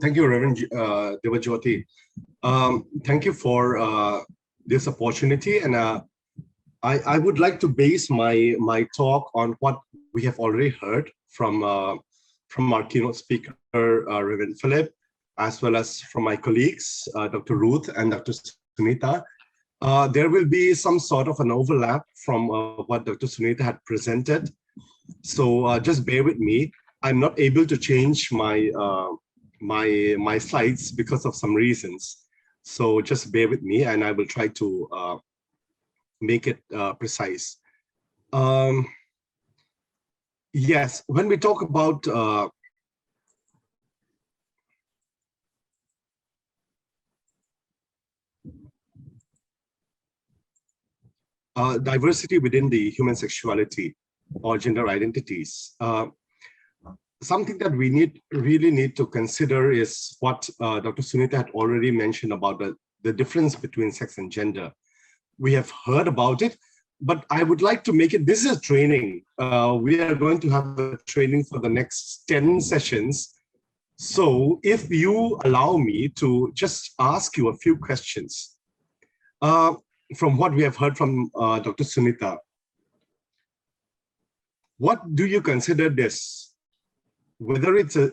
Thank you, Reverend Devajyoti. Thank you for this opportunity, and I would like to base my talk on what we have already heard from our keynote speaker, Reverend Philip, as well as from my colleagues, Dr. Ruth and Dr. Sunita. There will be some sort of an overlap from what Dr. Sunita had presented. So just bear with me. I'm not able to change my my slides because of some reasons. So just bear with me, and I will try to make it precise. Yes, when we talk about diversity within the human sexuality or gender identities, something that we really need to consider is what Dr. Sunita had already mentioned about the difference between sex and gender. We have heard about it, but I would like to make it, this is a training. We are going to have a training for the next 10 sessions. So if you allow me to just ask you a few questions from what we have heard from Dr. Sunita, what do you consider this? Whether it's a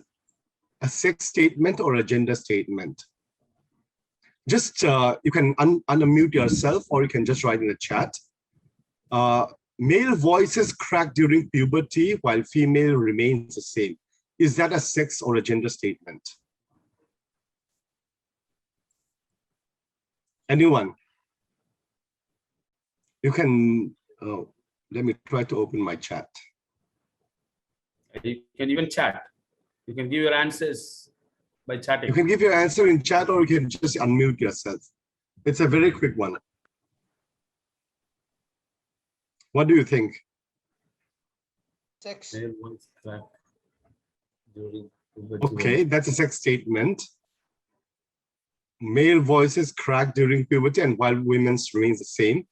sex statement or a gender statement? Just, you can unmute yourself, or you can just write in the chat. Male voices crack during puberty while female remains the same. Is that a sex or a gender statement? Anyone? You can, let me try to open my chat. You can even chat. You can give your answers by chatting. You can give your answer in chat, or you can just unmute yourself. It's a very quick one. What do you think? Sex. Okay, that's a sex statement. Male voices crack during puberty and while women's remains the same.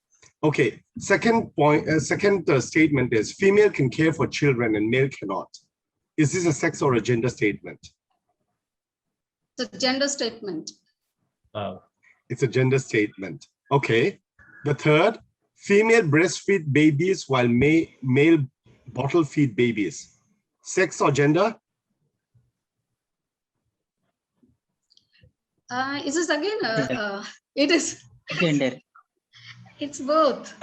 Okay, second point, second statement is female can care for children and male cannot. Is this a sex or a gender statement? It's a gender statement. It's a gender statement. Okay. The third, female breastfeed babies while male bottle feed babies. Sex or gender? Is this again? It is. Gender. It's both.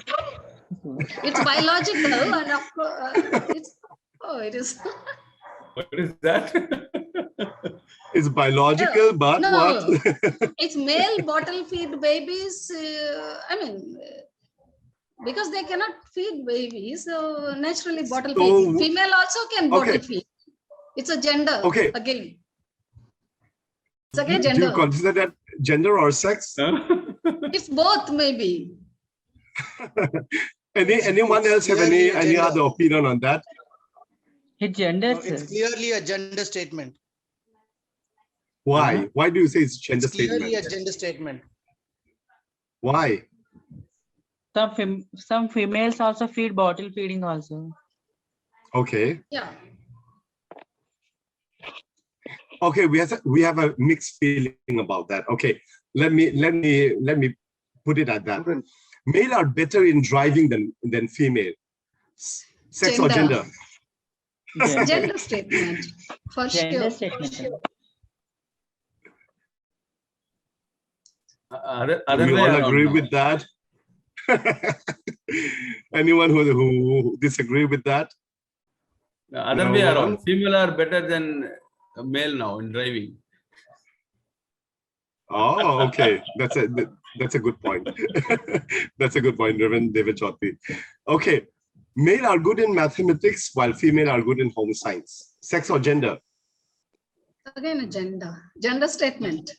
It's biological, and of course, it's. Oh, it is. What is that? It's biological, but no, what? It's male bottle feed babies. I mean, because they cannot feed babies, so naturally bottle feed. Female also can bottle feed. It's a gender. Okay. Again. It's again gender. Do you consider that gender or sex? It's both, maybe. Anyone else have any other opinion on that? It's gender. No, it's clearly a gender statement. Why? Why do you say it's gender statement? Clearly a gender statement. Why? Some females also feed bottle feeding also. Okay. Yeah. Okay, we have a mixed feeling about that. Okay, let me put it at that. Male are better in driving than female. Sex or gender? Gender statement, for Gender sure. statement. Other We way all around agree now. with that. Anyone who disagree with that? The other No way one? around. Female are better than male now in driving. Oh, okay. That's a good point. That's a good point, Reverend Devajyoti. Okay. Male are good in mathematics while female are good in home science. Sex or gender? Again, a gender statement.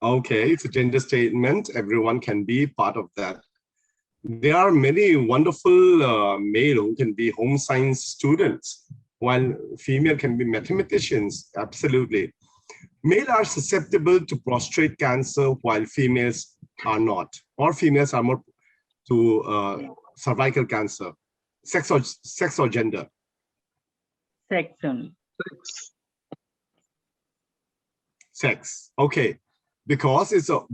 Okay, it's a gender statement. Everyone can be part of that. There are many wonderful male who can be home science students, while female can be mathematicians. Absolutely. Male are susceptible to prostate cancer while females are not, or females are more to cervical cancer. Sex or gender? Sex only. Sex. Okay. Because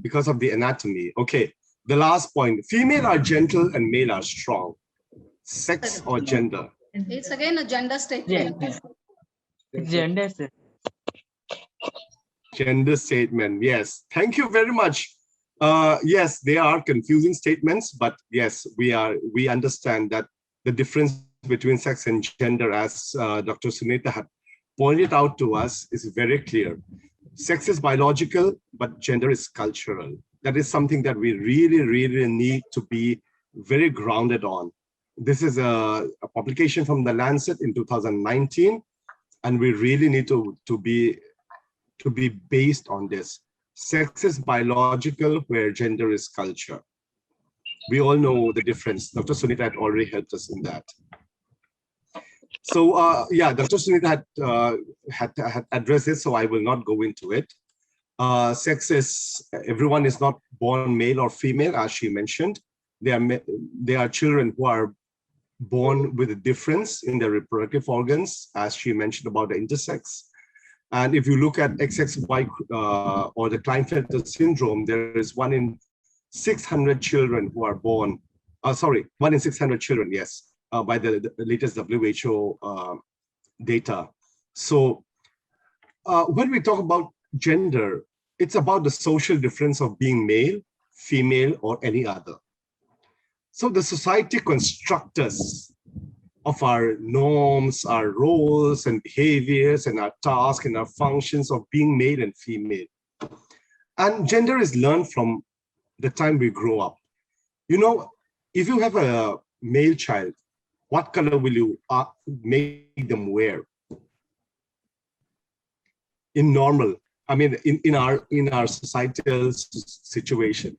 because of the anatomy. Okay. The last point. Female are gentle and male are strong. Sex or gender? It's again a gender statement. It's gender, sir. Gender statement. Yes. Thank you very much. Yes, they are confusing statements, but yes, we understand that the difference between sex and gender, as Dr. Sunita had pointed out to us, is very clear. Sex is biological, but gender is cultural. That is something that we really need to be very grounded on. This is a publication from the Lancet in 2019, and we really need to be based on this. Sex is biological, where gender is culture. We all know the difference. Dr. Sunita had already helped us in that. So yeah, Dr. Sunita had addressed this, so I will not go into it. Sex is, everyone is not born male or female, as she mentioned. There are children who are born with a difference in their reproductive organs, as she mentioned about the intersex. And if you look at XXY or the Klinefelter syndrome, there is 1 in 600 children who are born, 1 in 600 children, yes, by the latest WHO data. So when we talk about gender, it's about the social difference of being male, female, or any other. So the society constructs us of our norms, our roles and behaviors and our tasks and our functions of being male and female. And gender is learned from the time we grow up. You know, if you have a male child, what color will you make them wear? In normal, I mean, in our societal situation.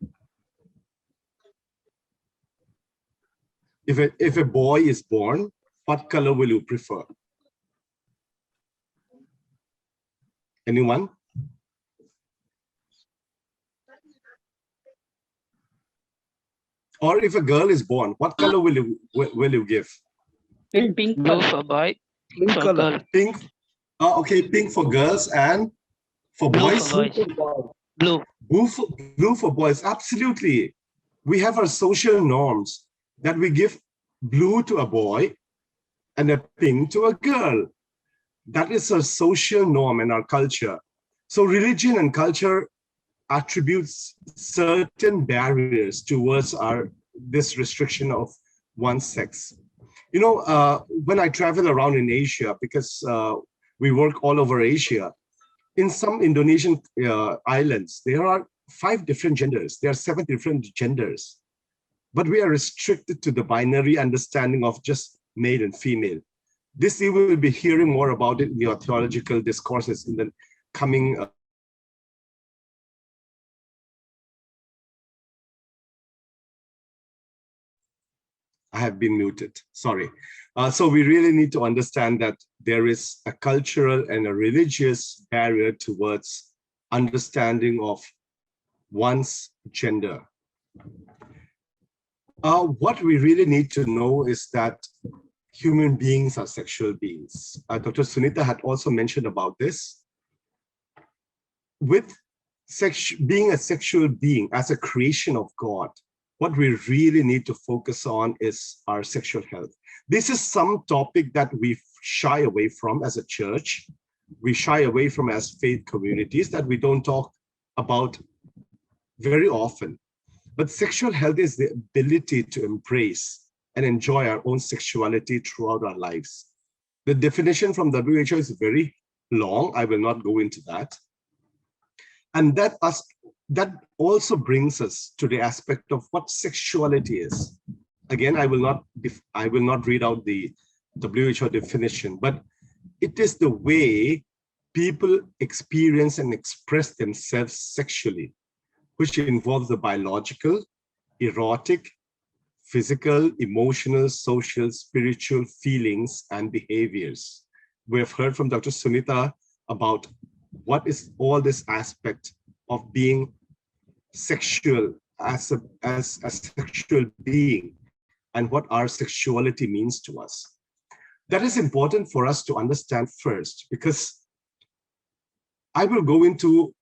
If a boy is born, what color will you prefer? Anyone? Or if a girl is born, what color will you give? Pink Blue color. for boy, pink for girl. Pink. Okay, pink for girls and for Blue boys. for boys. Blue. Blue for boys. Absolutely. We have our social norms that we give blue to a boy and a pink to a girl. That is a social norm in our culture. So religion and culture attributes certain barriers towards this restriction of one's sex. You know, when I travel around in Asia, because we work all over Asia, in some Indonesian islands, there are 5 different genders. There are 7 different genders. But we are restricted to the binary understanding of just male and female. This you will be hearing more about it in your theological discourses in the coming I have been muted, sorry. So we really need to understand that there is a cultural and a religious barrier towards understanding of one's gender. What we really need to know is that human beings are sexual beings. Dr. Sunita had also mentioned about this. With being a sexual being as a creation of God, what we really need to focus on is our sexual health. This is some topic that we shy away from as a church. We shy away from as faith communities, that we don't talk about very often. But sexual health is the ability to embrace and enjoy our own sexuality throughout our lives. The definition from WHO is very long. I will not go into that. And that also brings us to the aspect of what sexuality is. Again, I will not read out the WHO definition, but it is the way people experience and express themselves sexually, which involves the biological, erotic, physical, emotional, social, spiritual feelings and behaviors. We have heard from Dr. Sunita about what is all this aspect of being sexual as a sexual being and what our sexuality means to us. That is important for us to understand first, because I will go into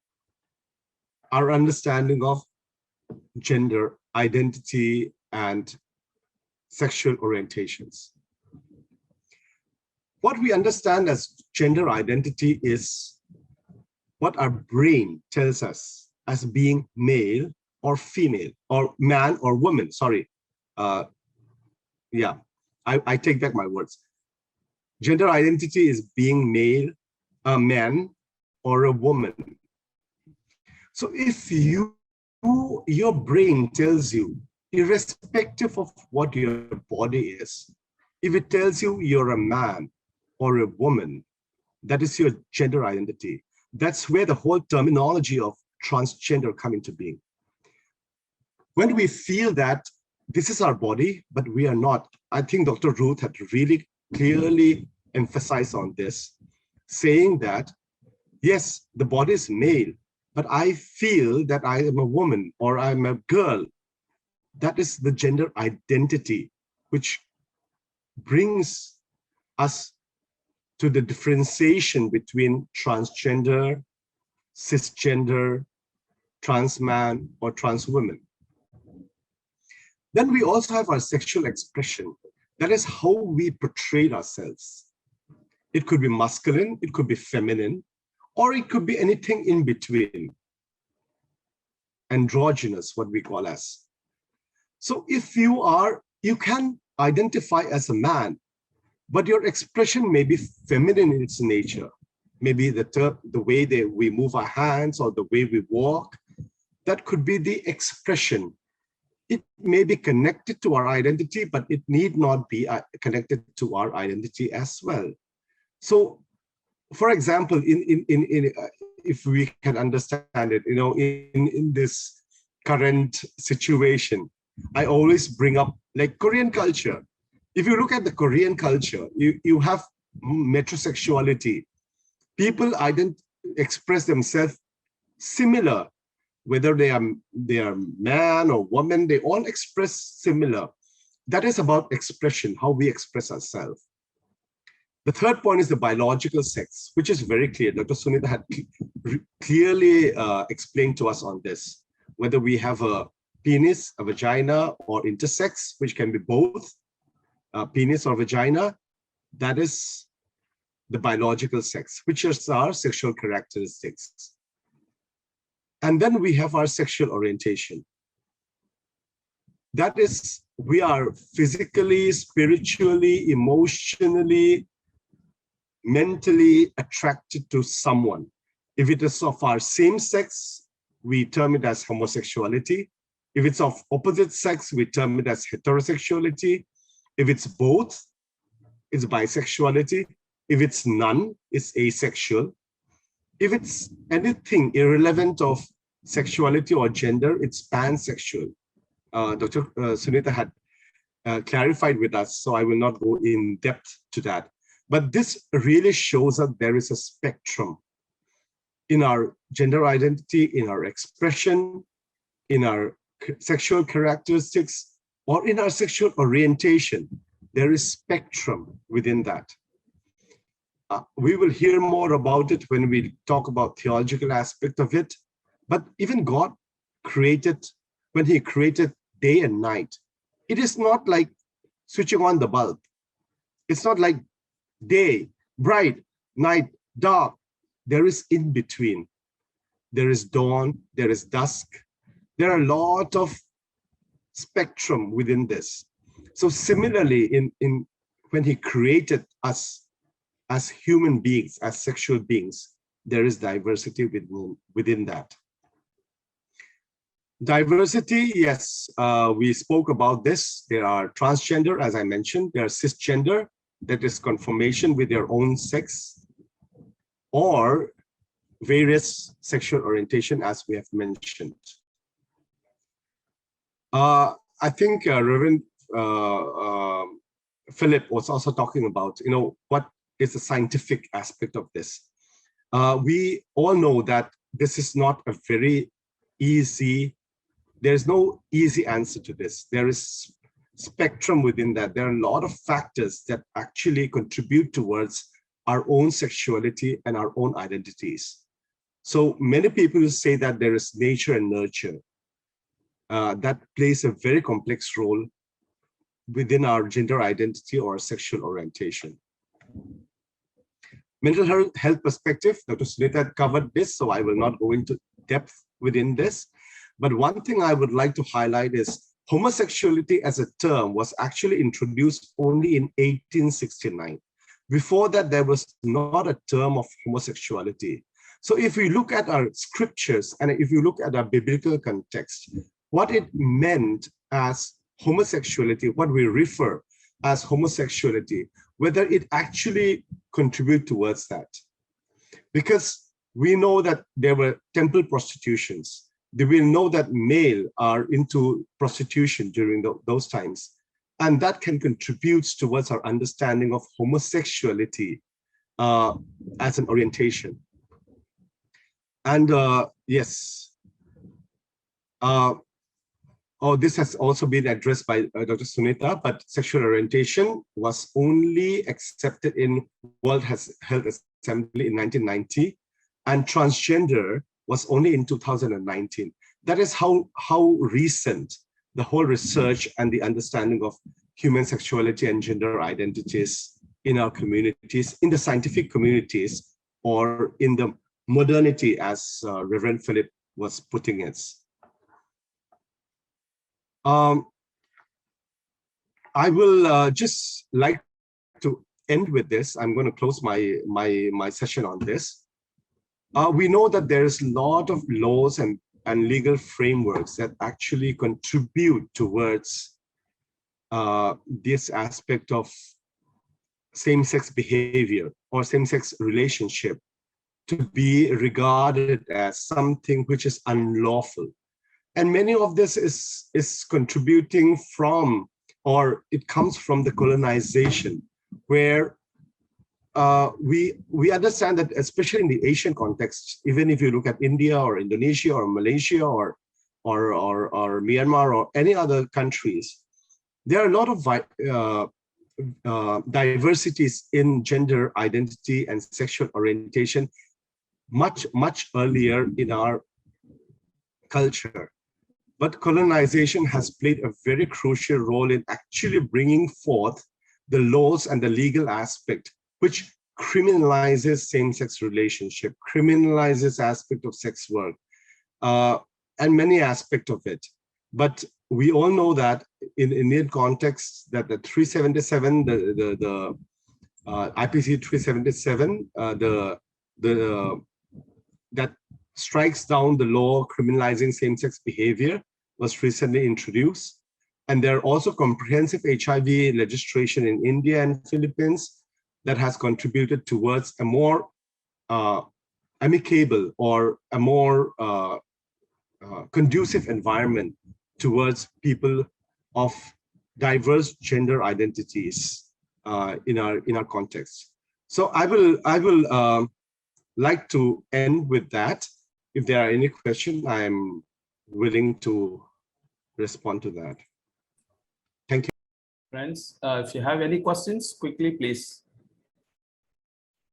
our understanding of gender identity and sexual orientations. What we understand as gender identity is what our brain tells us as being male or female, or man or woman, sorry. Yeah, I take back my words. Gender identity is being male, a man, or a woman. So if your brain tells you, irrespective of what your body is, if it tells you you're a man or a woman, that is your gender identity. That's where the whole terminology of transgender come into being. When we feel that this is our body, but we are not, I think Dr. Ruth had really clearly emphasized on this, saying that, yes, the body is male, but I feel that I am a woman or I'm a girl. That is the gender identity, which brings us to the differentiation between transgender, cisgender, trans man, or trans woman. Then we also have our sexual expression. That is how we portray ourselves. It could be masculine, it could be feminine, or it could be anything in between. Androgynous, what we call as. So if you can identify as a man, but your expression may be feminine in its nature. Maybe the way that we move our hands or the way we walk, that could be the expression. It may be connected to our identity, but it need not be connected to our identity as well. So, for example, if we can understand it, in this current situation, I always bring up like Korean culture. If you look at the Korean culture, you have metrosexuality. People express themselves similar, whether they are man or woman, they all express similar. That is about expression, how we express ourselves. The third point is the biological sex, which is very clear. Dr. Sunita had clearly explained to us on this, whether we have a penis, a vagina, or intersex, which can be both, penis or vagina. That is the biological sex, which is our sexual characteristics. And then we have our sexual orientation. That is, we are physically, spiritually, emotionally, mentally attracted to someone. If it is of our same sex, we term it as homosexuality. If it's of opposite sex, we term it as heterosexuality. If it's both, it's bisexuality. If it's none, it's asexual. If it's anything irrelevant of sexuality or gender, it's pansexual. Dr. Sunita had clarified with us, so I will not go in depth to that. But this really shows that there is a spectrum in our gender identity, in our expression, in our sexual characteristics, or in our sexual orientation. There is spectrum within that. We will hear more about it when we talk about theological aspect of it. But even God created, when he created day and night, it is not like switching on the bulb. It's not like day, bright, night, dark. There is in between. There is dawn, there is dusk. There are a lot of spectrum within this. So similarly, when he created us as human beings, as sexual beings, there is diversity within that. Diversity, yes, we spoke about this. There are transgender, as I mentioned. There are cisgender, that is conformation with their own sex, or various sexual orientation, as we have mentioned. I think Reverend Philip was also talking about, what is the scientific aspect of this. We all know that this is not a very easy, there's no easy answer to this. There is spectrum within that. There are a lot of factors that actually contribute towards our own sexuality and our own identities. So many people say that there is nature and nurture. That plays a very complex role within our gender identity or sexual orientation. Mental health perspective, Dr. Sunita covered this, so I will not go into depth within this. But one thing I would like to highlight is homosexuality as a term was actually introduced only in 1869. Before that, there was not a term of homosexuality. So if we look at our scriptures and if you look at our biblical context, what it meant as homosexuality, what we refer as homosexuality, whether it actually contribute towards that. Because we know that there were temple prostitutions. We know that male are into prostitution during those times. And that can contribute towards our understanding of homosexuality as an orientation. And yes, this has also been addressed by Dr. Sunita, but sexual orientation was only accepted in World Health Assembly in 1990, and transgender was only in 2019. That is how recent the whole research and the understanding of human sexuality and gender identities in our communities, in the scientific communities, or in the modernity, as Reverend Philip was putting it. I will just like to end with this. I'm going to close my session on this. We know that there's a lot of laws and legal frameworks that actually contribute towards this aspect of same-sex behavior or same-sex relationship to be regarded as something which is unlawful. And many of this is contributing from, or it comes from the colonization, where we understand that, especially in the Asian context, even if you look at India or Indonesia or Malaysia or Myanmar or any other countries, there are a lot of diversities in gender identity and sexual orientation much earlier in our culture. But colonization has played a very crucial role in actually bringing forth the laws and the legal aspect, which criminalizes same-sex relationship, criminalizes aspect of sex work, and many aspects of it. But we all know that in Indian context, that the 377, the IPC 377, that strikes down the law criminalizing same-sex behavior was recently introduced. And there are also comprehensive HIV legislation in India and Philippines that has contributed towards a more amicable or a more conducive environment towards people of diverse gender identities in our context. So I will like to end with that. If there are any questions, I am willing to respond to that. Thank you. Friends, if you have any questions, quickly, please.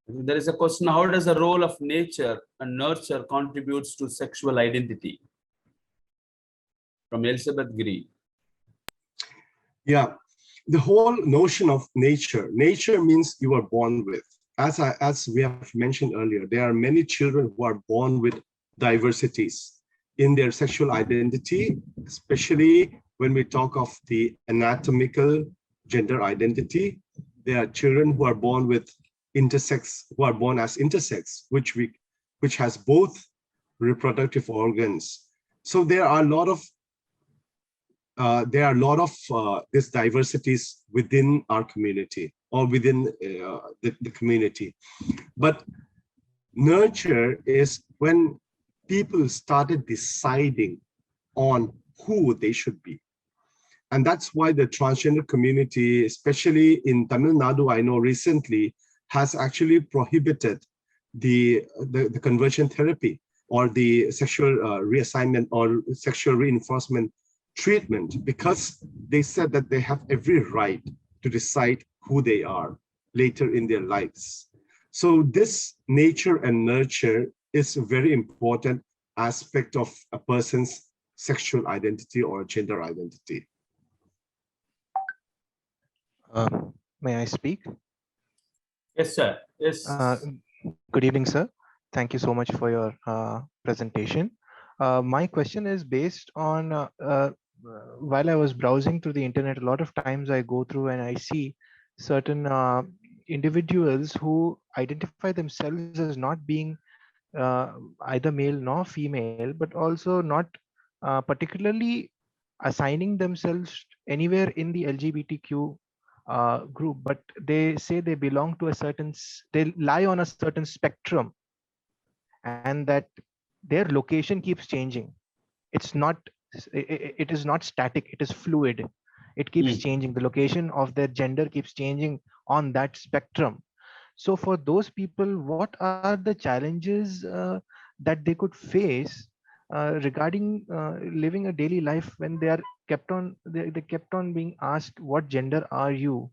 There is a question: how does the role of nature and nurture contributes to sexual identity? From Elizabeth Green. Yeah, the whole notion of nature. Nature means you are born with. As we have mentioned earlier, there are many children who are born with diversities in their sexual identity, especially when we talk of the anatomical gender identity. There are children who are born with intersex, who are born as intersex, which has both reproductive organs. So there are a lot of these diversities within our community or within the community. But nurture is when people started deciding on who they should be. And that's why the transgender community, especially in Tamil Nadu, I know recently, has actually prohibited the conversion therapy or the sexual reassignment or sexual reinforcement treatment, because they said that they have every right to decide who they are later in their lives. So this nature and nurture is a very important aspect of a person's sexual identity or gender identity. May I speak? Yes, sir. Yes. Good evening, sir. Thank you so much for your presentation. My question is based on while I was browsing through the internet, a lot of times I go through and I see certain individuals who identify themselves as not being either male nor female, but also not particularly assigning themselves anywhere in the LGBTQ group, but they say they belong to a certain, they lie on a certain spectrum, and that their location keeps changing. It's not, it is not static, it is fluid. It keeps changing. The location of their gender keeps changing on that spectrum. So for those people, what are the challenges that they could face regarding living a daily life when they are kept on, they kept on being asked, what gender are you?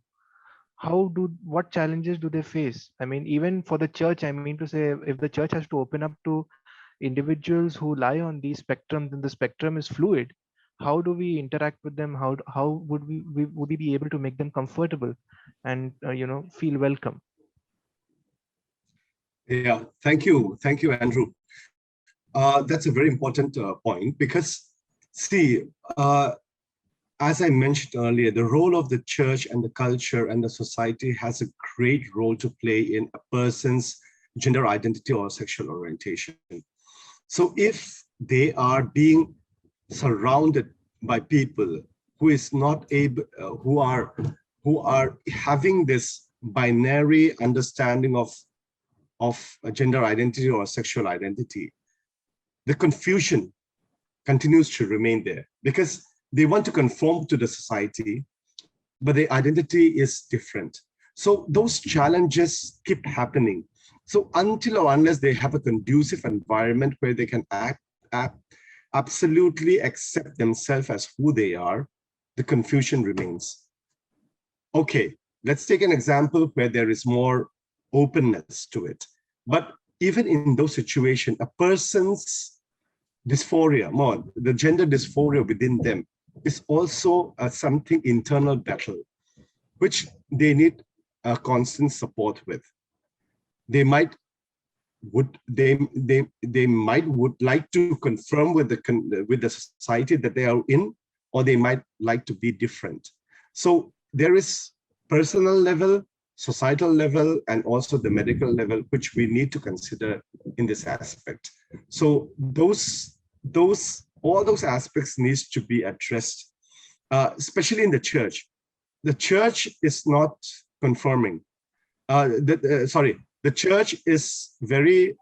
What challenges do they face? I mean, even for the church, I mean to say, if the church has to open up to individuals who lie on these spectrums, and the spectrum is fluid, how do we interact with them? How would we be able to make them comfortable and feel welcome? Yeah, thank you, Andrew. That's a very important point, because see, as I mentioned earlier, the role of the church and the culture and the society has a great role to play in a person's gender identity or sexual orientation. So if they are being surrounded by people who is not able, who are having this binary understanding of a gender identity or sexual identity, the confusion continues to remain there, because they want to conform to the society, but their identity is different. So those challenges keep happening. So until or unless they have a conducive environment where they can absolutely accept themselves as who they are, the confusion remains. Okay, let's take an example where there is more openness to it. But even in those situations, a person's dysphoria, the gender dysphoria within them, is also something internal battle, which they need a constant support with. They might would like to confirm with the society that they are in, or they might like to be different. So there is personal level, societal level, and also the medical level, which we need to consider in this aspect. So all those aspects needs to be addressed, especially in the church. The church is not confirming. The church is very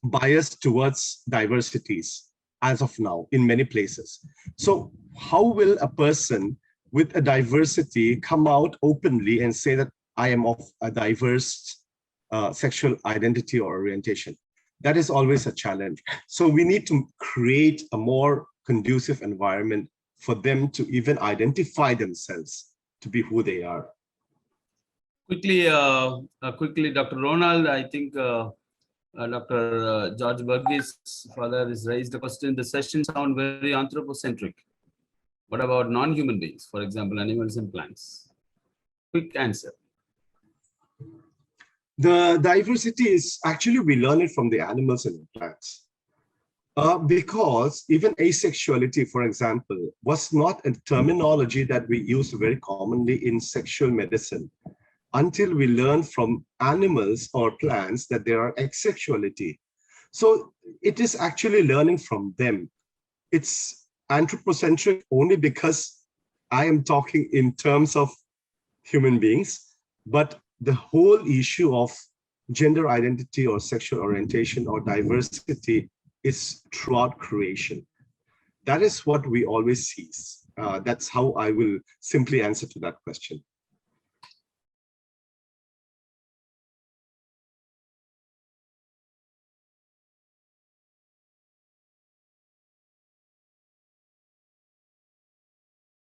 biased towards diversities as of now in many places. So how will a person with a diversity come out openly and say that I am of a diverse sexual identity or orientation? That is always a challenge. So we need to create a more conducive environment for them to even identify themselves to be who they are. Quickly, Dr. Ronald, I think Dr. George Burgess' father has raised the question. The session sound very anthropocentric. What about non-human beings, for example, animals and plants? Quick answer. The diversity is actually, we learn it from the animals and the plants. Because even asexuality, for example, was not a terminology that we use very commonly in sexual medicine until we learn from animals or plants that there are asexuality. So it is actually learning from them. It's anthropocentric only because I am talking in terms of human beings, but the whole issue of gender identity or sexual orientation or diversity is throughout creation. That is what we always see. That's how I will simply answer to that question.